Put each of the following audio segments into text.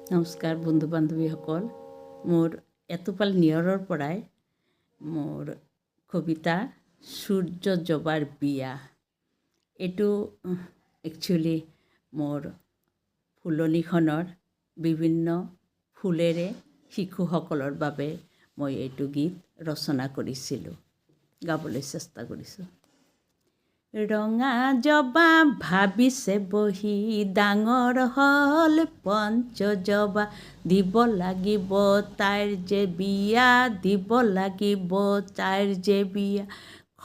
নমস্কাৰ বন্ধু বান্ধৱীসকল, মোৰ এটোপাল নিয়ৰৰ পৰাই মোৰ কবিতা সূৰ্য জবাৰ বিয়া। এইটো একচুৱেলি মোৰ ফুলনিখনৰ বিভিন্ন ফুলেৰে শিশুসকলৰ বাবে মই এইটো গীত ৰচনা কৰিছিলোঁ, গাবলৈ চেষ্টা কৰিছোঁ। ৰঙা জবা ভাবিছে বহি, ডাঙৰ হ'ল পঞ্চ জবা, দিব লাগিব তাইৰ যে বিয়া, দিব লাগিব তাইৰ যে বিয়া।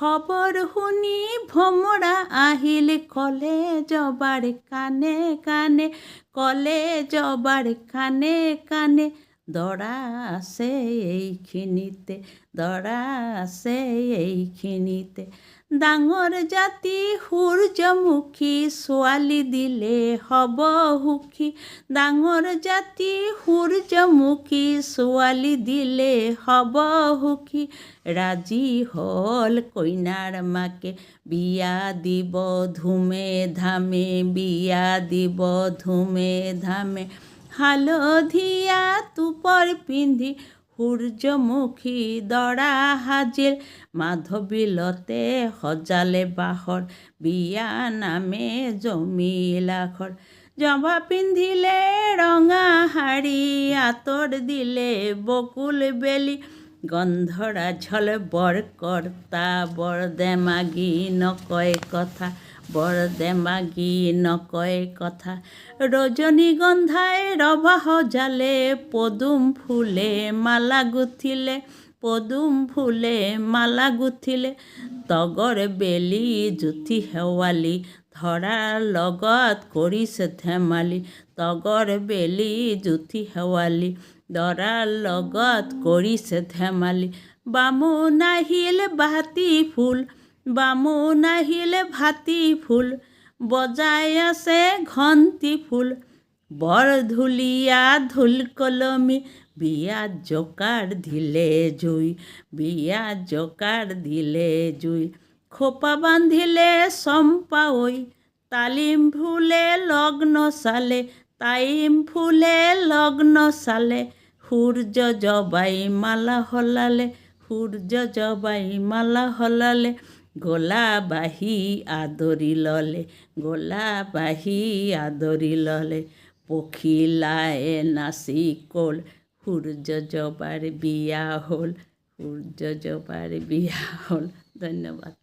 খবৰ শুনি ভ্ৰমৰা আহিল, ক'লে জবাৰ কাণে কাণে, ক'লে জবাৰ কাণে কাণে, দৰা আছে এইখিনিতে, দৰা আছে এইখিনিতে। ডাঙৰ জাতি সূৰ্যমুখী, ছোৱালী দিলে হ'ব সুখী। ডাঙৰ জাতি সূৰ্যমুখী, ছোৱালী দিলে হ'ব সুখী। ৰাজি হ'ল কইনাৰ মাকে, বিয়া দিব ধুমে ধামে, বিয়া দিব ধুমে ধামে। হালধীয়া টুপৰ পিন্ধি সূৰ্যমুখী দৰা সাজিল, মাধৱীলতে সজালে বাহৰ, বিয়া নামে জমিল আখৰ। জবা পিন্ধিলে ৰঙা শাৰী, আঁতৰ দিলে বকুল বেলি, গন্ধৰাজল বৰ কৰ্তা, বৰ দেমাগী নকয় কথা, বৰ দেমাগী নকয় কথা। ৰজনীগন্ধাই ৰভা সজালে, পদুম ফুলে মালা গুঠিলে, পদুম ফুলে মালা গুঠিলে। তগৰ বেলি জুতি শেৱালি, ধৰাৰ লগত কৰিছে ধেমালি, তগৰ বেলি জুতি শেৱালি, দৰাৰ লগত কৰিছে ধেমালি। বামুণ আহিল বাতি ফুল, বামুণ আহিল ভাতি ফুল, বজাই আছে ঘণ্টি ফুল, বৰ ঢুলীয়া ঢোল কলমী, বিয়াত জোকাৰ দিলে জুই, বিয়াত জোকাৰ দিলে জুই। খোপা বান্ধিলে চম্পা ঐ, তালিম ফুলে লগ্ন চালে, তাইম ফুলে লগ্ন চালে। সূৰ্য জবাই মালা সলালে, সূৰ্য জবাই মালা সলালে। গলা বাঁহী আদৰি ল'লে, গলা বাঁহী আদৰি ল'লে। পখিলাই নাচি গ'ল, সূৰ্য জবাৰ বিয়া হ'ল, সূৰ্য জবাৰ বিয়া হ'ল। ধন্যবাদ।